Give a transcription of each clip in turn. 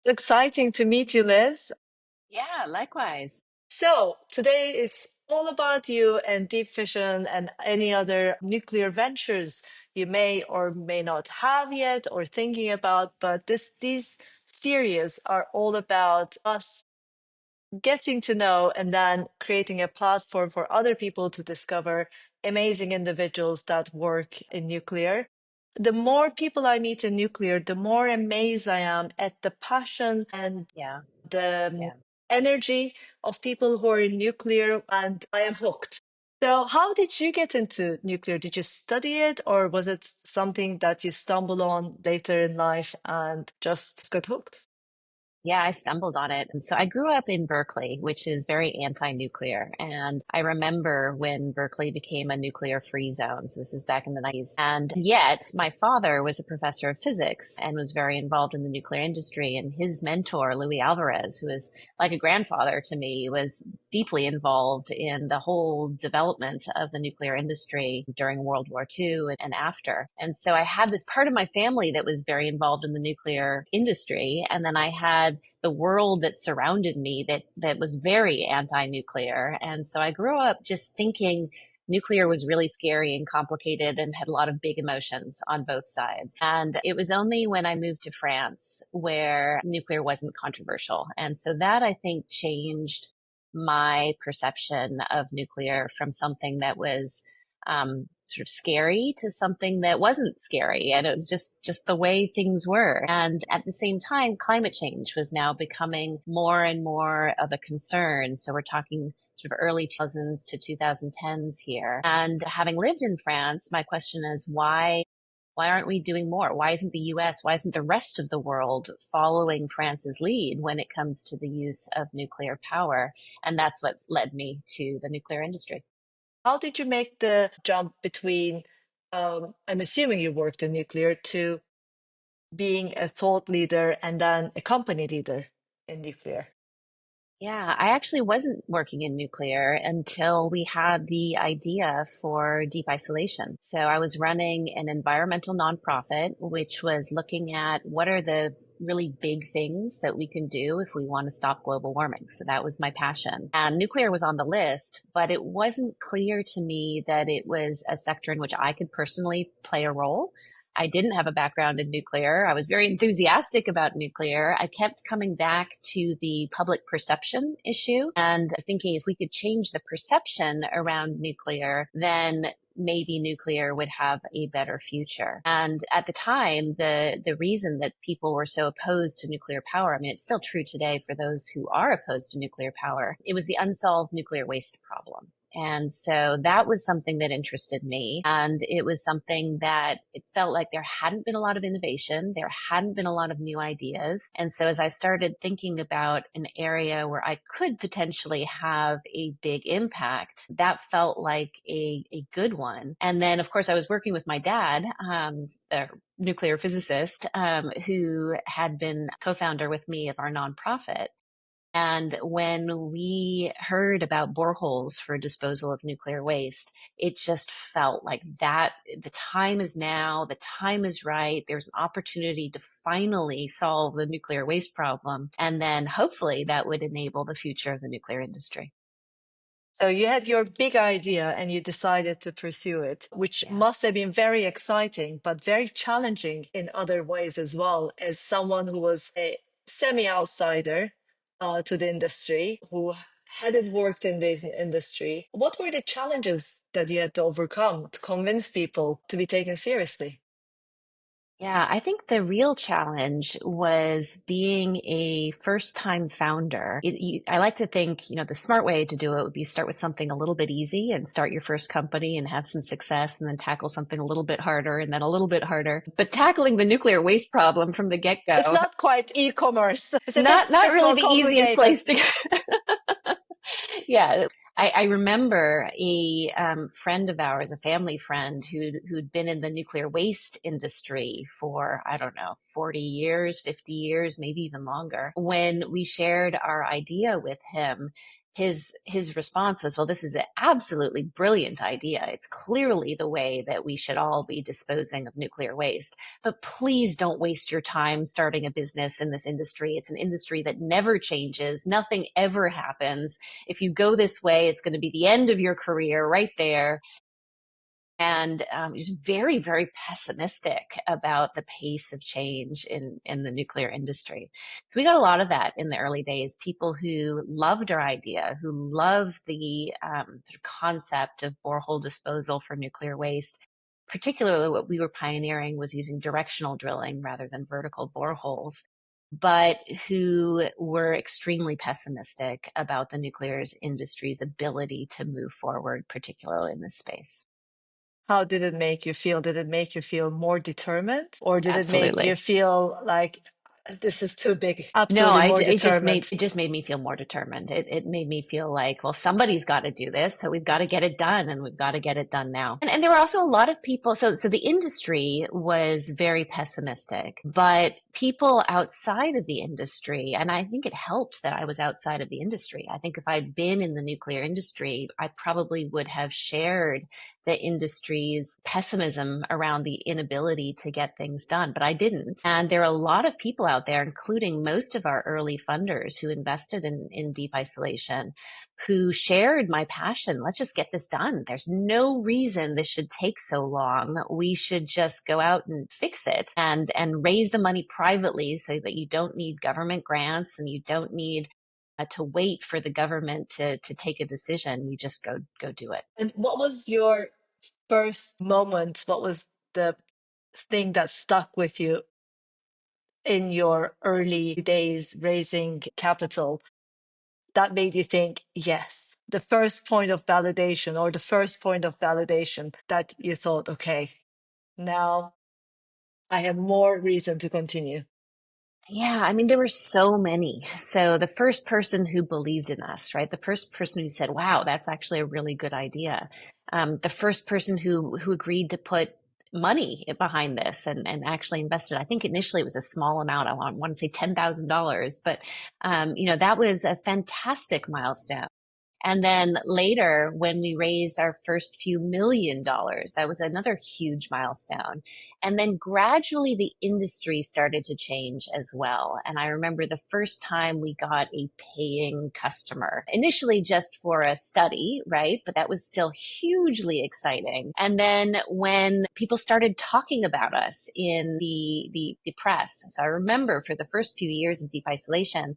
Exciting to meet you, Liz. Yeah, likewise. So, today is all about you and Deep Fission and any other nuclear ventures you may or may not have yet or thinking about. But these series are all about us getting to know and then creating a platform for other people to discover amazing individuals that work in nuclear. The more people I meet in nuclear, the more amazed I am at the passion and Yeah, the yeah. energy of people who are in nuclear, and I am hooked. So, how did you get into nuclear? Did you study it, or was it something that you stumbled on later in life and just got hooked? Yeah, I stumbled on it. So I grew up in Berkeley, which is very anti-nuclear. And I remember when Berkeley became a nuclear-free zone. So this is back in the 90s. And yet my father was a professor of physics and was very involved in the nuclear industry. And his mentor, Louis Alvarez, who is like a grandfather to me, was deeply involved in the whole development of the nuclear industry during World War II and after. And so I had this part of my family that was very involved in the nuclear industry. And then I had the world that surrounded me that was very anti-nuclear. And so I grew up just thinking nuclear was really scary and complicated and had a lot of big emotions on both sides. And it was only when I moved to France where nuclear wasn't controversial. And so that I think changed my perception of nuclear from something that was sort of scary to something that wasn't scary. And it was just the way things were. And at the same time, climate change was now becoming more and more of a concern. So we're talking sort of early 2000s to 2010s here. And having lived in France, my question is why aren't we doing more? Why isn't the US, why isn't the rest of the world following France's lead when it comes to the use of nuclear power? And that's what led me to the nuclear industry. How did you make the jump between, I'm assuming you worked in nuclear, to being a thought leader and then a company leader in nuclear? Yeah, I actually wasn't working in nuclear until we had the idea for deep isolation. So I was running an environmental nonprofit, which was looking at what are the really big things that we can do if we want to stop global warming. So that was my passion. And nuclear was on the list, but it wasn't clear to me that it was a sector in which I could personally play a role. I didn't have a background in nuclear. I was very enthusiastic about nuclear. I kept coming back to the public perception issue and thinking if we could change the perception around nuclear, then maybe nuclear would have a better future. And at the time, the reason that people were so opposed to nuclear power, I mean, it's still true today for those who are opposed to nuclear power, it was the unsolved nuclear waste problem. And so that was something that interested me. And it was something that it felt like there hadn't been a lot of innovation. There hadn't been a lot of new ideas. And so as I started thinking about an area where I could potentially have a big impact, that felt like a good one. And then, of course, I was working with my dad, a nuclear physicist, who had been co-founder with me of our nonprofit. And when we heard about boreholes for disposal of nuclear waste, it just felt like that the time is now, the time is right. There's an opportunity to finally solve the nuclear waste problem. And then hopefully that would enable the future of the nuclear industry. So you had your big idea and you decided to pursue it, which Yeah. must have been very exciting, but very challenging in other ways as well, as someone who was a semi-outsider to the industry, who hadn't worked in this industry. What were the challenges that you had to overcome to convince people to be taken seriously? Yeah, I think the real challenge was being a first-time founder. I like to think, the smart way to do it would be start with something a little bit easy and start your first company and have some success and then tackle something a little bit harder and then a little bit harder. But tackling the nuclear waste problem from the It's get-go, not quite e-commerce. It's a not bit really more the easiest complicated. place to go. Yeah, I remember a friend of ours, a family friend who'd been in the nuclear waste industry for, I don't know, 40 years, 50 years, maybe even longer. When we shared our idea with him, his response was, well, this is an absolutely brilliant idea. It's clearly the way that we should all be disposing of nuclear waste. But please don't waste your time starting a business in this industry. It's an industry that never changes. Nothing ever happens. If you go this way, it's going to be the end of your career right there. And he's very, very pessimistic about the pace of change in the nuclear industry. So we got a lot of that in the early days. People who loved our idea, who loved the sort of concept of borehole disposal for nuclear waste. Particularly, what we were pioneering was using directional drilling rather than vertical boreholes, but who were extremely pessimistic about the nuclear industry's ability to move forward, particularly in this space. How did it make you feel? Did it make you feel more determined, or did it make you Absolutely. feel like this is too big? No, Absolutely more it determined. just made me feel more determined. It made me feel like, well, somebody's got to do this, so we've got to get it done, and we've got to get it done now. And there were also a lot of people. So the industry was very pessimistic, but people outside of the industry, and I think it helped that I was outside of the industry. I think if I'd been in the nuclear industry, I probably would have shared the industry's pessimism around the inability to get things done, but I didn't. And there are a lot of people out there, including most of our early funders who invested in deep isolation, who shared my passion. Let's just get this done. There's no reason this should take so long. We should just go out and fix it and raise the money privately so that you don't need government grants and you don't need to wait for the government to take a decision. You just go do it. And what was your first moment? What was the thing that stuck with you in your early days raising capital that made you think, yes, the first point of validation or the first point of validation that you thought, okay, now I have more reason to continue? Yeah, I mean, there were so many. So the first person who believed in us, right? The first person who said, wow, that's actually a really good idea. The first person who agreed to put money behind this and actually invested. I think initially it was a small amount. I want to say $10,000, but that was a fantastic milestone. And then later, when we raised our first few $1 million, that was another huge milestone. And then gradually the industry started to change as well. And I remember the first time we got a paying customer, initially just for a study, right? But that was still hugely exciting. And then when people started talking about us in the press, so I remember for the first few years of deep isolation,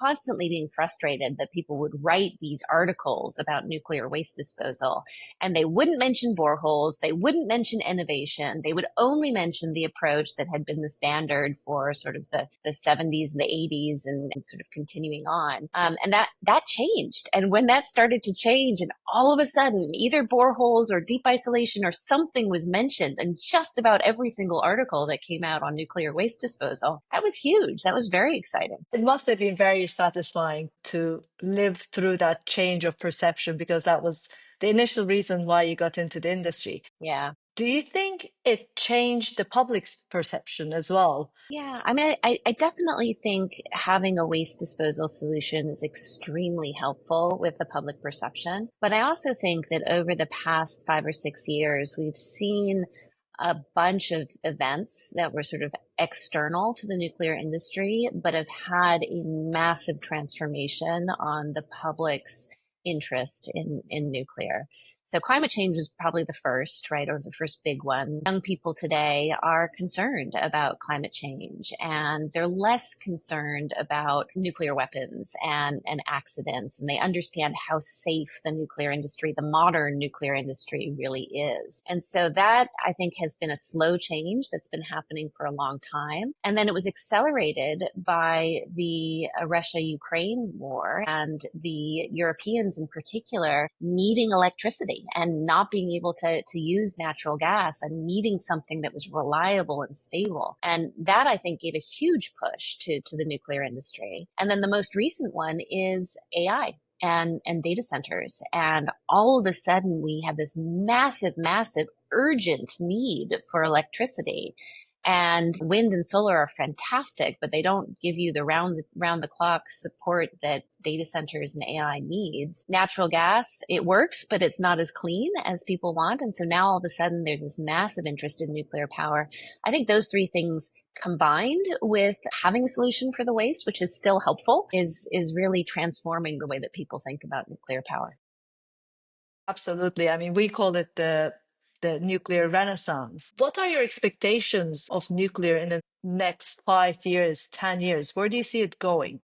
constantly being frustrated that people would write these articles about nuclear waste disposal and they wouldn't mention boreholes, they wouldn't mention innovation, they would only mention the approach that had been the standard for sort of the 70s and the 80s and sort of continuing on. And that changed. And when that started to change and all of a sudden either boreholes or deep isolation or something was mentioned in just about every single article that came out on nuclear waste disposal, that was huge. That was very exciting. It must have been very satisfying to live through that change of perception because that was the initial reason why you got into the industry. Yeah. Do you think it changed the public's perception as well? Yeah, I mean, I definitely think having a waste disposal solution is extremely helpful with the public perception. But I also think that over the past 5 or 6 years, we've seen a bunch of events that were sort of external to the nuclear industry, but have had a massive transformation on the public's interest in nuclear. So climate change is probably the first, right, or the first big one. Young people today are concerned about climate change and they're less concerned about nuclear weapons and accidents. And they understand how safe the nuclear industry, the modern nuclear industry really is. And so that I think has been a slow change that's been happening for a long time. And then it was accelerated by the Russia-Ukraine war and the Europeans in particular needing electricity and not being able to use natural gas and needing something that was reliable and stable. And that I think gave a huge push to the nuclear industry. And then the most recent one is AI and data centers. And all of a sudden we have this massive, massive urgent need for electricity. And wind and solar are fantastic, but they don't give you the round the clock support that data centers and AI needs. Natural gas, it works, but it's not as clean as people want. And so now all of a sudden there's this massive interest in nuclear power. I think those three things combined with having a solution for the waste, which is still helpful, is really transforming the way that people think about nuclear power. Absolutely. I mean, we call it the nuclear renaissance. What are your expectations of nuclear in the next 5 years, 10 years? Where do you see it going?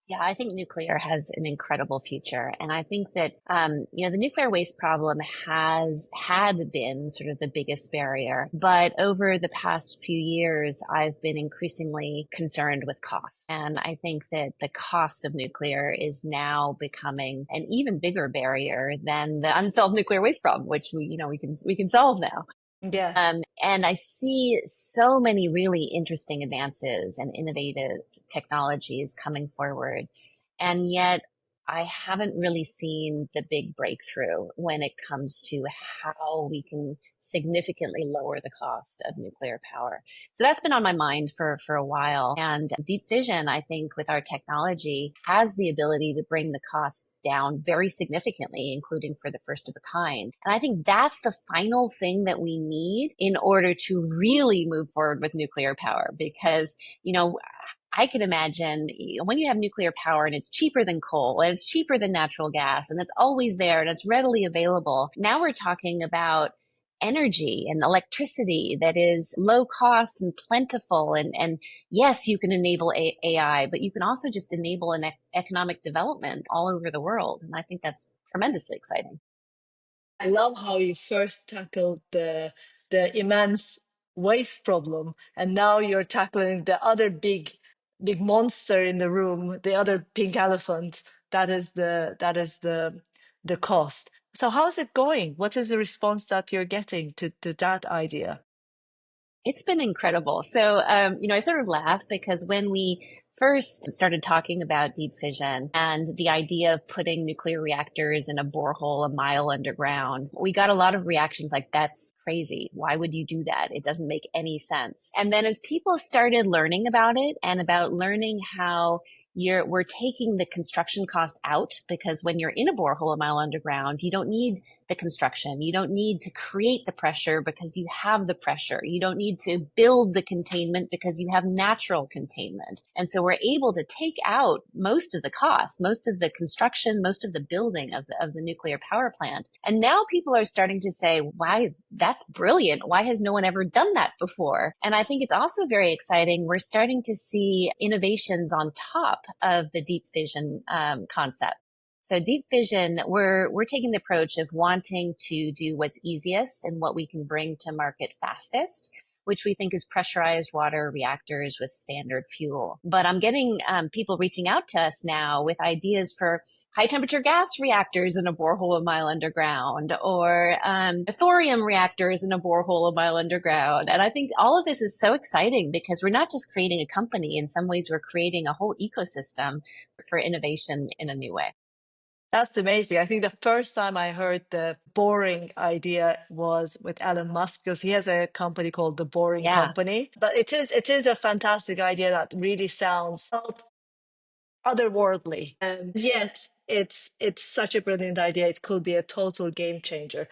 Yeah, I think nuclear has an incredible future. And I think that, the nuclear waste problem had been sort of the biggest barrier. But over the past few years, I've been increasingly concerned with cost. And I think that the cost of nuclear is now becoming an even bigger barrier than the unsolved nuclear waste problem, which we can solve now. Yes. And I see so many really interesting advances and innovative technologies coming forward. And yet I haven't really seen the big breakthrough when it comes to how we can significantly lower the cost of nuclear power. So that's been on my mind for a while. And Deep Fission, I think, with our technology, has the ability to bring the cost down very significantly, including for the first of a kind. And I think that's the final thing that we need in order to really move forward with nuclear power. Because, I can imagine when you have nuclear power and it's cheaper than coal and it's cheaper than natural gas and it's always there and it's readily available. Now we're talking about energy and electricity that is low cost and plentiful. And yes, you can enable AI, but you can also just enable an economic development all over the world. And I think that's tremendously exciting. I love how you first tackled the immense waste problem, and now you're tackling the other big monster in the room, the other pink elephant. That is the cost. So how's it going? What is the response that you're getting to that idea? It's been incredible. So, I sort of laugh because when we first started talking about deep fission and the idea of putting nuclear reactors in a borehole a mile underground, we got a lot of reactions like, that's crazy. Why would you do that? It doesn't make any sense. And then as people started learning about it and about learning how we're taking the construction cost out, because when you're in a borehole a mile underground, you don't need the construction. You don't need to create the pressure because you have the pressure. You don't need to build the containment because you have natural containment. And so we're able to take out most of the cost, most of the construction, most of the building of the nuclear power plant. And now people are starting to say, why, that's brilliant. Why has no one ever done that before? And I think it's also very exciting. We're starting to see innovations on top of the deep fission concept. So deep fission, we're taking the approach of wanting to do what's easiest and what we can bring to market fastest, which we think is pressurized water reactors with standard fuel. But I'm getting people reaching out to us now with ideas for high temperature gas reactors in a borehole a mile underground, or thorium reactors in a borehole a mile underground. And I think all of this is so exciting because we're not just creating a company. In some ways, we're creating a whole ecosystem for innovation in a new way. That's amazing. I think the first time I heard the boring idea was with Elon Musk, because he has a company called the Boring Yeah. Company. But it is a fantastic idea that really sounds otherworldly, and yet it's such a brilliant idea. It could be a total game changer.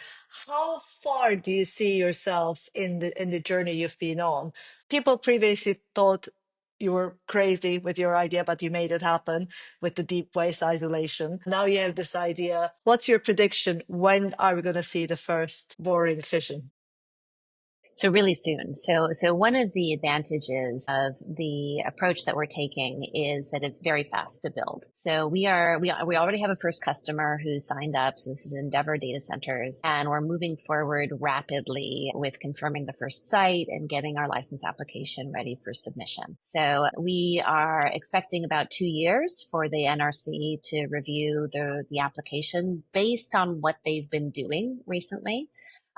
How far do you see yourself in the journey you've been on? People previously thought you were crazy with your idea, but you made it happen with the deep waste isolation. Now you have this idea. What's your prediction? When are we going to see the first boring fission? So really soon. So one of the advantages of the approach that we're taking is that it's very fast to build. So we already have a first customer who signed up. So this is Endeavor Data Centers, and we're moving forward rapidly with confirming the first site and getting our license application ready for submission. So we are expecting about 2 years for the NRC to review the application based on what they've been doing recently.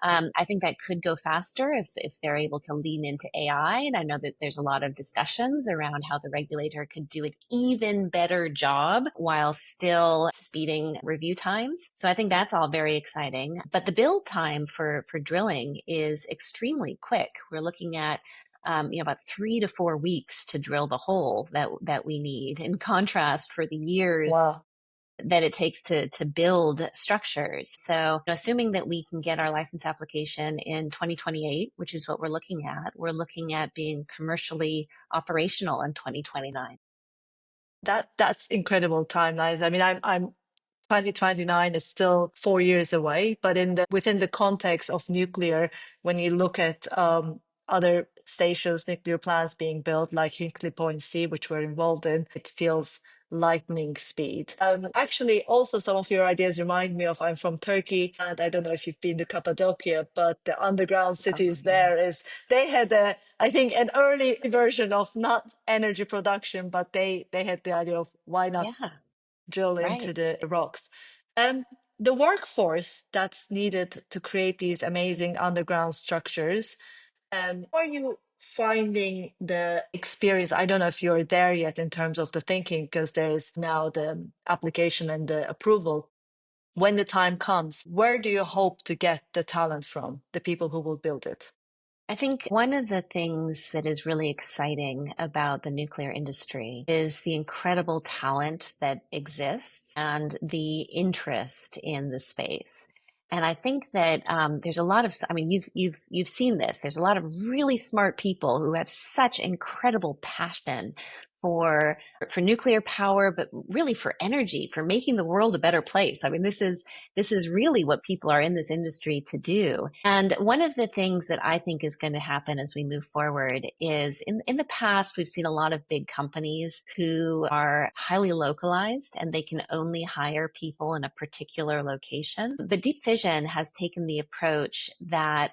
I think that could go faster if they're able to lean into AI. And I know that there's a lot of discussions around how the regulator could do an even better job while still speeding review times. So I think that's all very exciting. But the build time for drilling is extremely quick. We're looking at about 3 to 4 weeks to drill the hole that we need. In contrast, for the years Wow. that it takes to build structures. So, assuming that we can get our license application in 2028, which is what we're looking at being commercially operational in 2029. That's incredible timelines. I mean, I'm 2029 is still 4 years away, but in the within the context of nuclear, when you look at other stations, nuclear plants being built, like Hinkley Point C, which we're involved in, it feels lightning speed. Actually, also some of your ideas remind me of I'm from Turkey, and I don't know if you've been to Cappadocia, but the underground Oh, cities yeah. there is they had a I think an early version of not energy production, but they had the idea of why not Yeah, drill into right. the rocks. Um, the workforce that's needed to create these amazing underground structures, how are you finding the experience? I don't know if you're there yet in terms of the thinking, because there is now the application and the approval. When the time comes, where do you hope to get the talent from, the people who will build it? I think one of the things that is really exciting about the nuclear industry is the incredible talent that exists and the interest in the space. And I think that there's a lot of, I mean, you've seen this. There's a lot of really smart people who have such incredible passion for for nuclear power, but really for energy, for making the world a better place. I mean, this is really what people are in this industry to do. And one of the things that I think is going to happen as we move forward is in the past, we've seen a lot of big companies who are highly localized and they can only hire people in a particular location. But Deep Fission has taken the approach that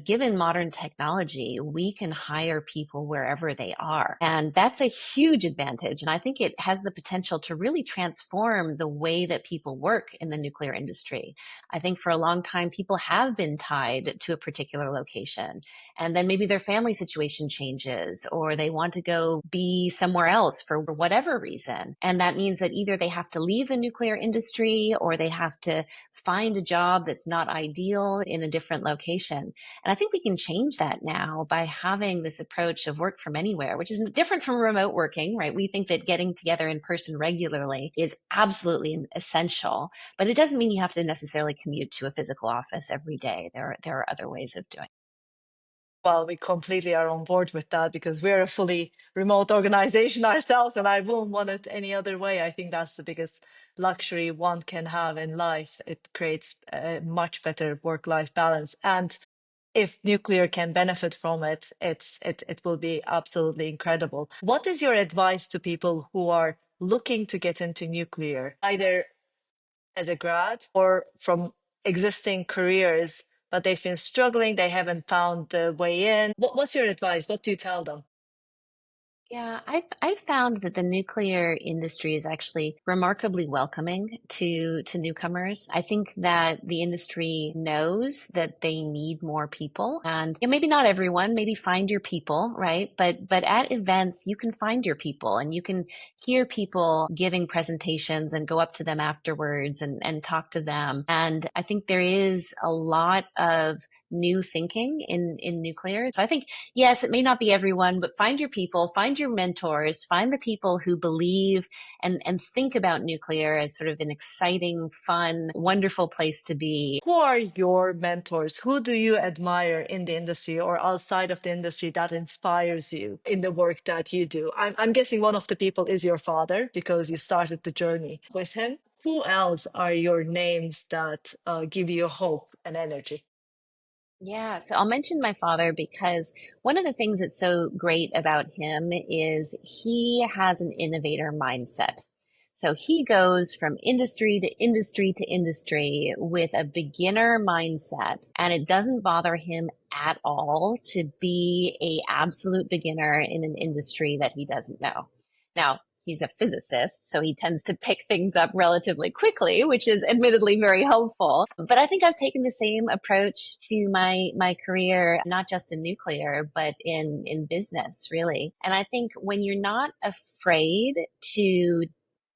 given modern technology, we can hire people wherever they are. And that's a huge advantage. And I think it has the potential to really transform the way that people work in the nuclear industry. I think for a long time, people have been tied to a particular location. And then maybe their family situation changes or they want to go be somewhere else for whatever reason. And that means that either they have to leave the nuclear industry or they have to find a job that's not ideal in a different location. And I think we can change that now by having this approach of work from anywhere, which is different from remote working, right? We think that getting together in person regularly is absolutely essential, but it doesn't mean you have to necessarily commute to a physical office every day. There are other ways of doing it. Well, we completely are on board with that because we're a fully remote organization ourselves, and I wouldn't want it any other way. I think that's the biggest luxury one can have in life. It creates a much better work-life balance. And if nuclear can benefit from it, it will be absolutely incredible. What is your advice to people who are looking to get into nuclear, either as a grad or from existing careers, but they've been struggling, they haven't found the way in? What's your advice? What do you tell them? Yeah, I've found that the nuclear industry is actually remarkably welcoming to newcomers. I think that the industry knows that they need more people, and maybe not everyone, maybe find your people, right? But at events you can find your people, and you can hear people giving presentations and go up to them afterwards and talk to them. And I think there is a lot of new thinking in nuclear. So I think yes, it may not be everyone, but find your people, find your mentors, find the people who believe and think about nuclear as sort of an exciting, fun, wonderful place to be. Who are your mentors? Who do you admire in the industry or outside of the industry that inspires you in the work that you do? I'm guessing one of the people is your father because you started the journey with him. Who else are your names that give you hope and energy? Yeah, so I'll mention my father because one of the things that's so great about him is he has an innovator mindset. So he goes from industry to industry to industry with a beginner mindset, and it doesn't bother him at all to be a absolute beginner in an industry that he doesn't know. Now, he's a physicist, so he tends to pick things up relatively quickly, which is admittedly very helpful. But I think I've taken the same approach to my career, not just in nuclear, but in business, really. And I think when you're not afraid to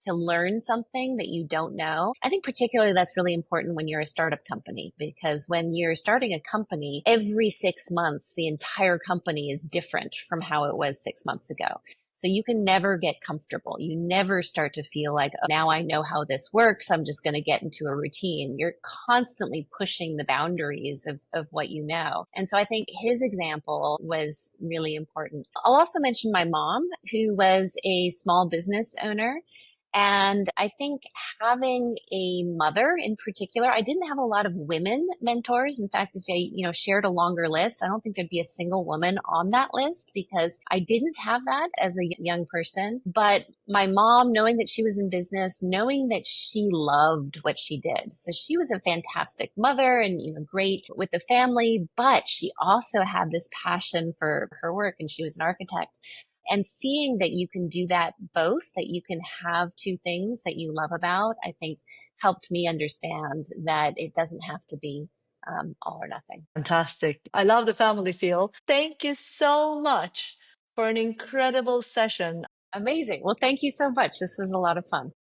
to learn something that you don't know. I think particularly that's really important when you're a startup company, because when you're starting a company, every 6 months, the entire company is different from how it was 6 months ago. So you can never get comfortable. You never start to feel like, oh, now I know how this works. I'm just going to get into a routine. You're constantly pushing the boundaries of what you know. And so I think his example was really important. I'll also mention my mom, who was a small business owner. And I think having a mother in particular, I didn't have a lot of women mentors. In fact, if I, shared a longer list, I don't think there'd be a single woman on that list because I didn't have that as a young person. But my mom, knowing that she was in business, knowing that she loved what she did. So she was a fantastic mother and, great with the family, but she also had this passion for her work, and she was an architect. And seeing that you can do that both, that you can have two things that you love about, I think helped me understand that it doesn't have to be all or nothing. Fantastic. I love the family feel. Thank you so much for an incredible session. Amazing. Well, thank you so much. This was a lot of fun.